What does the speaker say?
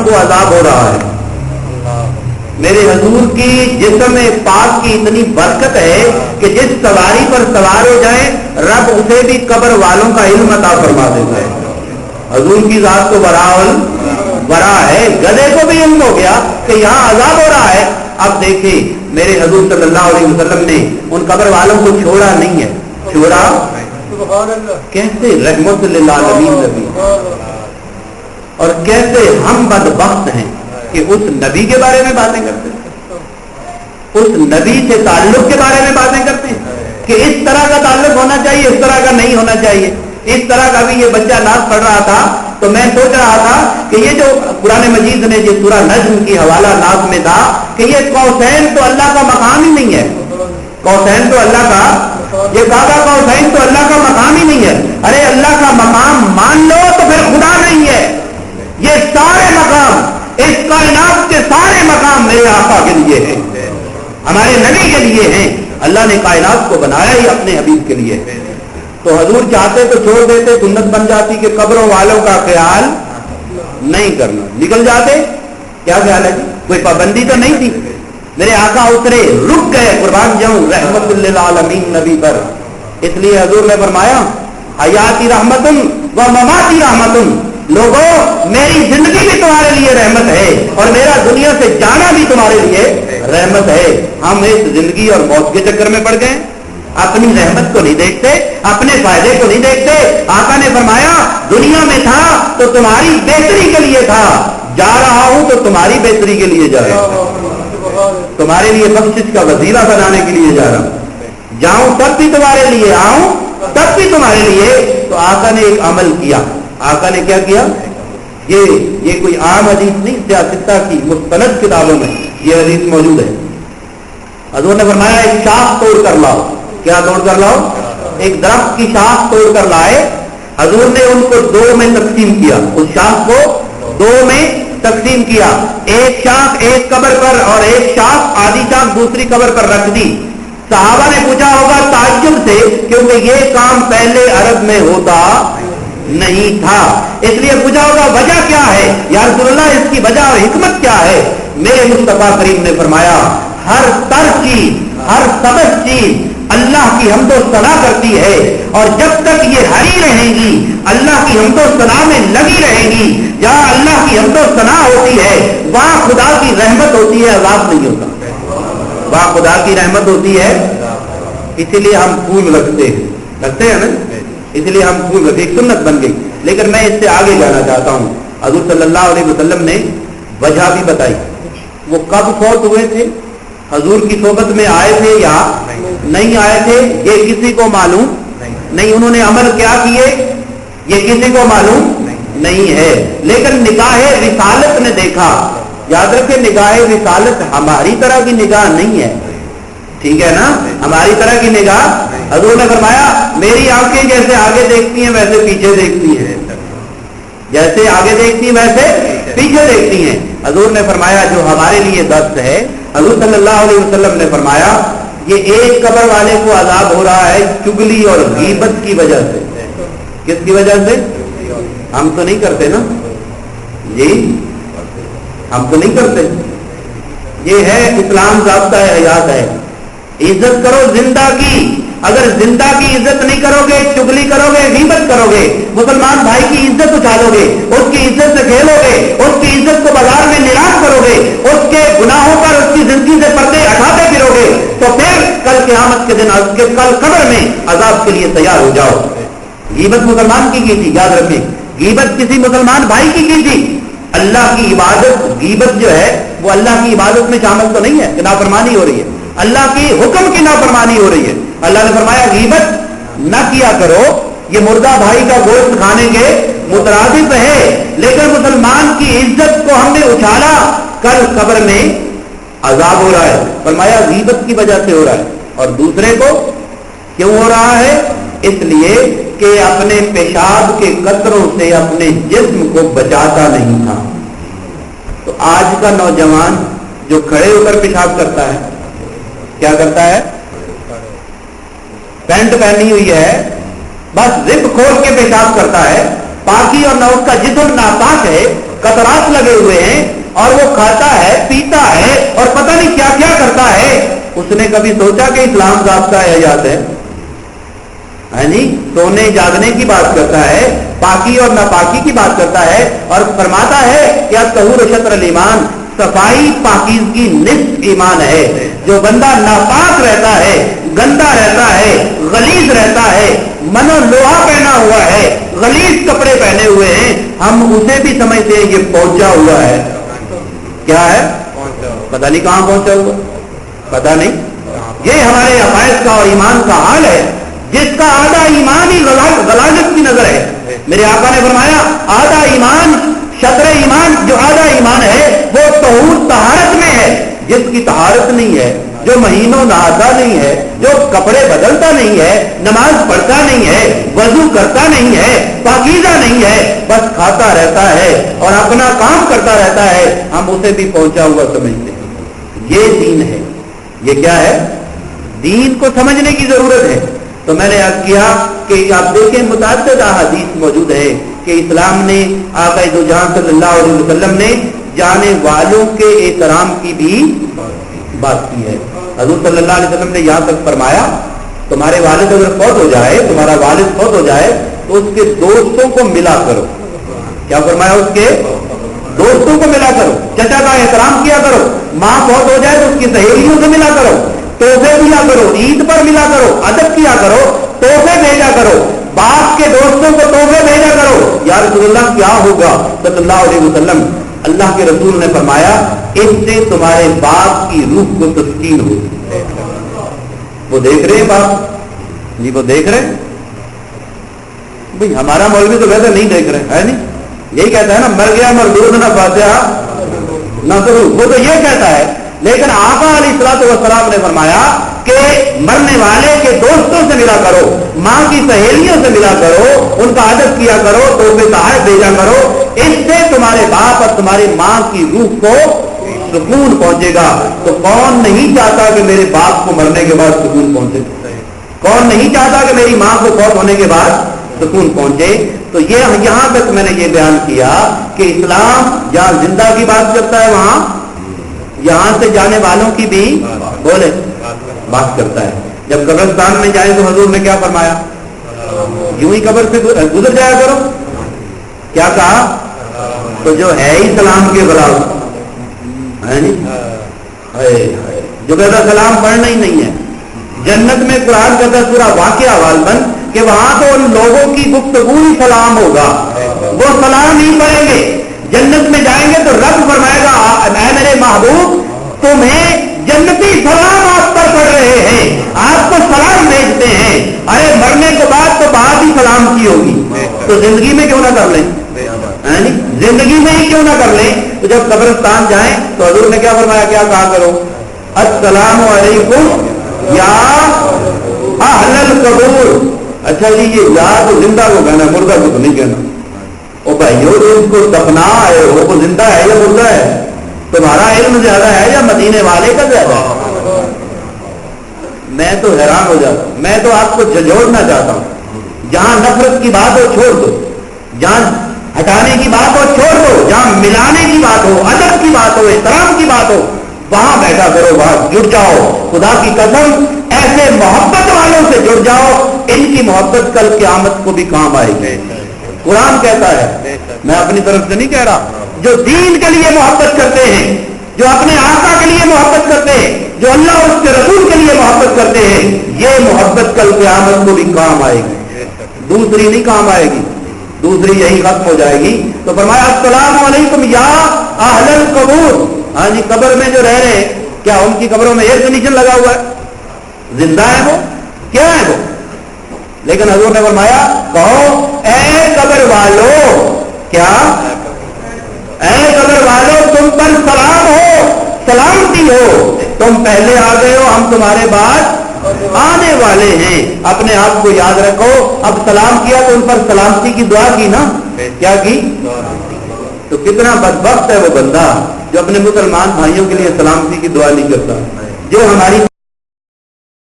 والوں کو عذاب ہو رہا ہے. میرے حضور کی جسم پاک کی اتنی برکت ہے کہ جس سواری پر سوار ہو جائے رب اسے بھی قبر والوں کا علم عطا فرما دیتا ہے. حضور کی ذات تو برا ہے, گدھے کو بھی علم ہو گیا کہ یہاں عذاب ہو رہا ہے. اب دیکھیں میرے حضور صلی اللہ علیہ وسلم نے ان قبر والوں کو چھوڑا نہیں ہے, چھوڑا کیسے رحمت للعالمین نبی, اور کیسے ہم بدبخت ہیں کہ اس نبی کے بارے میں باتیں کرتے ہیں, اس نبی سے تعلق کے بارے میں باتیں کرتے ہیں کہ اس طرح کا تعلق ہونا چاہیے, اس طرح کا نہیں ہونا چاہیے. اس طرح کا بھی یہ بچہ ناز پڑھ رہا تھا تو میں سوچ رہا تھا کہ یہ جو قرآن مجید نے جو سورہ نجم کی حوالہ ناز میں تھا کہ یہ قوسین تو اللہ کا مقام ہی نہیں ہے, قوسین تو اللہ کا, یہ کعبہ قوسین تو اللہ کا مقام ہی نہیں ہے. ارے اللہ کا مقام مان لو تو پھر خدا نہیں ہے. یہ سارے مقام اس کائنات کے سارے مقام میرے آقا کے لیے ہیں, ہمارے نبی کے لیے ہیں. اللہ نے کائنات کو بنایا ہی اپنے حبیب کے لیے. تو حضور چاہتے تو چھوڑ دیتے, سنت بن جاتی کہ قبروں والوں کا خیال نہیں کرنا, نکل جاتے. کیا خیال ہے, کوئی پابندی تو نہیں تھی. میرے آقا اترے, رک گئے, قربان جاؤں رحمت للعالمین نبی پر. اس لیے حضور نے فرمایا حیاتی رحمتن و مماتی رحمتن, لوگوں میری زندگی بھی تمہارے لیے رحمت ہے اور میرا دنیا سے جانا بھی تمہارے لیے رحمت ہے. ہم اس زندگی اور موت کے چکر میں پڑ گئے, اپنی رحمت کو نہیں دیکھتے, اپنے فائدے کو نہیں دیکھتے. آقا نے فرمایا دنیا میں تھا تو تمہاری بہتری کے لیے تھا, جا رہا ہوں تو تمہاری بہتری کے لیے جا رہا ہوں, تمہارے لیے بخشش کا وسیلہ بنانے کے لیے جا رہا ہوں. جاؤں تب بھی تمہارے لیے, آؤں تب بھی تمہارے لیے. تو آقا نے ایک عمل کیا. آقا نے کیا کیا, یہ کوئی عام حدیث نہیں, سیاستہ کی مستند کتابوں میں یہ حدیث موجود ہے. حضور نے فرمایا ایک شاخ توڑ کر لاؤ. کیا توڑ کر لاؤ, ایک درخت کی شاخ توڑ کر لائے. حضور نے ان کو دو میں تقسیم کیا, اس شاخ کو دو میں تقسیم کیا. ایک شاخ ایک قبر پر اور ایک شاخ آدھی شاخ دوسری قبر پر رکھ دی. صحابہ نے پوچھا ہوگا تعجب سے, کیونکہ یہ کام پہلے عرب میں ہوتا نہیں تھا. اس لیے پوچھا ہوگا وجہ کیا ہے یا رسول اللہ, اس کی وجہ اور حکمت کیا ہے. میرے مصطفیٰ کریم نے فرمایا ہر تر چیز, ہر سبز چیز اللہ کی حمد و ثنا کرتی ہے, اور جب تک یہ ہری رہیں گی اللہ کی حمد و ثنا میں لگی رہیں گی. جہاں اللہ کی حمد و ثنا ہوتی ہے وہاں خدا کی رحمت ہوتی ہے, عذاب نہیں ہوتا. وہاں خدا کی رحمت ہوتی ہے. اسی لیے ہم پھول رکھتے ہیں نا, اس لیے ہم پھول رکھتے, ایک سنت بن گئی. لیکن میں اس سے آگے جانا چاہتا ہوں. حضور صلی اللہ علیہ وسلم نے وجہ بھی بتائی. وہ کب فوت ہوئے تھے, حضور کی صحبت میں آئے تھے یا نہیں آئے تھے, یہ کسی کو معلوم نہیں. انہوں نے عمل کیا کیے یہ کسی کو معلوم نہیں ہے. لیکن نگاہ رسالت نے دیکھا. یاد رکھے نگاہ رسالت ہماری طرح کی نگاہ نہیں ہے, ٹھیک ہے نا, ہماری طرح کی نگاہ. حضور نے فرمایا میری آنکھیں جیسے آگے دیکھتی ہیں ویسے پیچھے دیکھتی ہیں, جیسے آگے دیکھتی ہیں ویسے پیچھے دیکھتی ہیں. حضور نے فرمایا جو ہمارے لیے دست ہے, حضور صلی اللہ علیہ وسلم نے فرمایا یہ ایک قبر والے کو عذاب ہو رہا ہے چگلی اور غیبت کی وجہ سے. کس کی وجہ سے, ہم تو نہیں کرتے نا جی, ہم تو نہیں کرتے. یہ ہے اسلام ضابطہ حیات ہے, عزت کرو زندہ کی. اگر زندہ کی عزت نہیں کرو گے, چگلی کرو گے, غیبت کرو گے, مسلمان بھائی کی عزت اچھالو گے, اس کی عزت سے کھیلو گے, اس کی عزت کو بازار میں نیلام کرو گے, اس کے گناہوں پر اس کی زندگی سے پردے ہٹاتے پھرو گے, تو پھر کل قیامت کے دن کل قبر میں عذاب کے لیے تیار ہو جاؤ. غیبت مسلمان کی تھی, یاد رکھیں, غیبت کسی مسلمان بھائی کی تھی. اللہ کی عبادت, غیبت جو ہے وہ اللہ کی عبادت میں شامل تو نہیں ہے کہ نافرمانی ہو رہی ہے, اللہ کی حکم کی نافرمانی ہو رہی ہے. اللہ نے فرمایا غیبت نہ کیا کرو, یہ مردہ بھائی کا گوشت کھانے کے مترادف ہے. لیکن مسلمان کی عزت کو ہم نے اچھالا, کل قبر میں عذاب ہو رہا ہے. فرمایا غیبت کی وجہ سے ہو رہا ہے. اور دوسرے کو کیوں ہو رہا ہے, اس لیے کہ اپنے پیشاب کے قطروں سے اپنے جسم کو بچاتا نہیں تھا. تو آج کا نوجوان جو کھڑے ہو کر پیشاب کرتا ہے, کیا کرتا ہے, پینٹ پہنی ہوئی ہے بس زپ کھول کے پیشاب کرتا ہے, پاکی اور نہ اس کا جسم ناپاک ہے, قطرات لگے ہوئے ہیں, اور وہ کھاتا ہے پیتا ہے اور پتہ نہیں کیا کیا کرتا ہے، اس نے کبھی سوچا کہ اسلام ضابطہ حیات ہے؟ سونے جاگنے کی بات کرتا ہے، پاکی اور ناپاکی کی بات کرتا ہے، اور فرماتا ہے کہ الطہور شطر الایمان، صفائی پاکیزگی نصف ایمان ہے۔ جو بندہ ناپاک رہتا ہے، گندا رہتا ہے، غلیظ رہتا ہے، منو لوہا پہنا ہوا ہے، غلیظ کپڑے پہنے ہوئے ہیں، ہم اسے بھی سمجھتے ہیں یہ پہنچا ہوا ہے۔ کیا ہے؟ پتہ نہیں کہاں پہنچا ہوا، پتہ نہیں۔ یہ ہمارے عقائد کا اور ایمان کا حال ہے، جس کا آدھا ایمان ہی غلاظت کی نظر ہے۔ میرے آقا نے فرمایا آدھا ایمان، شطر ایمان، جو آدھا ایمان ہے وہ طہور طہارت میں ہے۔ جس کی طہارت نہیں ہے، جو مہینوں نہاتا نہیں ہے، جو کپڑے بدلتا نہیں ہے، نماز پڑھتا نہیں ہے، وضو کرتا نہیں ہے، پاکیزہ نہیں ہے، بس کھاتا رہتا ہے اور اپنا کام کرتا رہتا ہے، ہم اسے بھی پہنچا ہوا سمجھتے ہیں۔ یہ دین ہے۔ یہ کیا ہے؟ دین کو سمجھنے کی ضرورت ہے۔ تو میں نے عرض کیا کہ آپ دیکھیں متعدد احادیث موجود ہے کہ اسلام نے، آقا دو جہاں صلی اللہ علیہ وسلم نے جانے والوں کے احترام کی بھی بات کی ہے۔ حضور صلی اللہ علیہ وسلم نے یہاں تک فرمایا تمہارے والد اگر فوت ہو جائے، تمہارا والد فوت ہو جائے تو اس کے دوستوں کو ملا کرو۔ کیا فرمایا؟ اس کے دوستوں کو ملا کرو، چچا کا احترام کیا کرو، ماں فوت ہو جائے تو اس کی سہیلیوں سے ملا کرو، تحفے ملا کرو، عید پر ملا کرو، ادب کیا کرو، تحفے بھیجا کرو، باپ کے دوستوں کو تحفے بھیجا کرو۔ یا رسول اللہ کیا ہوگا صلی اللہ علیہ وسلم؟ اللہ کے رسول نے فرمایا اس سے تمہارے باپ کی روح کو تسکین ہوگی۔ وہ دیکھ رہے ہیں باپ جی، وہ دیکھ رہے ہیں بھئی، ہمارا مولوی تو ویسے نہیں دیکھ رہے ہے، نہیں یہی کہتا ہے نا، مر گیا مردود نہ فاتحہ نہ ضرور، وہ تو یہ کہتا ہے۔ لیکن آقا علیہ الصلوۃ والسلام نے فرمایا کہ مرنے والے کے دوستوں سے ملا کرو، ماں کی سہیلیوں سے ملا کرو، ان کا ادب کیا کرو، تحفے تحائف بھیجا کرو، اس سے تمہارے باپ اور تمہاری ماں کی روح کو سکون پہنچے گا۔ تو کون نہیں چاہتا کہ میرے باپ کو مرنے کے بعد سکون پہنچے؟ کون نہیں چاہتا کہ میری ماں کو فوت ہونے کے بعد سکون پہنچے؟ تو یہ یہاں تک میں نے یہ بیان کیا کہ اسلام جہاں زندہ کی بات کرتا ہے وہاں یہاں سے جانے والوں کی بھی بولے بات کرتا ہے۔ جب قبرستان میں جائیں تو حضور نے کیا فرمایا؟ یوں ہی قبر سے گزر جایا کرو۔ کیا کہا؟ تو جو ہے ہی سلام کے برابر ہے نہیں، جو کہتا سلام پڑھنا ہی نہیں ہے۔ جنت میں قرآن کہتا سورہ واقعہ والبن کہ وہاں تو ان لوگوں کی گفتگو ہی سلام ہوگا، وہ سلام ہی پڑھیں گے۔ جنت میں جائیں گے تو رب فرمائے گا اے میرے محبوب تمہیں جنتی سلام آپ پر پڑھ رہے ہیں، آپ کو سلام بھیجتے ہیں۔ ارے مرنے کے بعد تو بعد ہی سلام کی ہوگی، تو زندگی میں کیوں نہ کر لیں؟ زندگی میں ہی کیوں نہ کر لیں؟ تو جب قبرستان جائیں تو حضور نے کیا فرمایا؟ کیا کہا کرو؟ السلام علیکم یا اہل القبور۔ اچھا جی، یہ یا تو زندہ کو کہنا، مردہ کو تو نہیں کہنا۔ او بھائیو، جو اس کو دفنا ہے وہ زندہ ہے یا مردہ ہے؟ تمہارا علم زیادہ ہے یا مدینے والے کا زیادہ ہے؟ میں تو حیران ہو جاتا ہوں۔ میں تو آپ کو جھنجھوڑنا چاہتا ہوں، جہاں نفرت کی بات ہو چھوڑ دو، جہاں ہٹانے کی بات ہو چھوڑ دو، جہاں ملانے کی بات ہو، ادب کی بات ہو، احترام کی بات ہو، وہاں بیٹھا کرو، وہاں جڑ جاؤ۔ خدا کی قسم ایسے محبت والوں سے جڑ جاؤ، ان کی محبت کل قیامت کو بھی کام آئے گی۔ قرآن کہتا ہے، میں اپنی طرف سے نہیں کہہ رہا، جو دین کے لیے محبت کرتے ہیں، جو اپنے آقا کے لیے محبت کرتے ہیں، جو اللہ اور اس کے رسول کے لیے محبت کرتے ہیں، یہ محبت کل قیامت کو بھی کام آئے گی، دوسری نہیں کام آئے گی، دوسری یہی ختم ہو جائے گی۔ تو فرمایا السلام علیکم یا اہل القبور۔ ہاں جی، قبر میں جو رہ رہے ہیں، کیا ان کی قبروں میں ایئر کنڈیشن لگا ہوا ہے؟ زندہ ہے وہ؟ کیا ہے وہ؟ لیکن حضور نے فرمایا کہو اے قبر والو، کیا اے قبر والو تم پر سلام ہو، سلامتی ہو، تم پہلے آ گئے ہو، ہم تمہارے بعد آنے والے ہیں۔ اپنے آپ کو یاد رکھو، اب سلام کیا تو ان پر سلامتی کی دعا کی نا، کیا کی؟ تو کتنا بدبخت ہے وہ بندہ جو اپنے مسلمان بھائیوں کے لیے سلامتی کی دعا نہیں کرتا، جو ہماری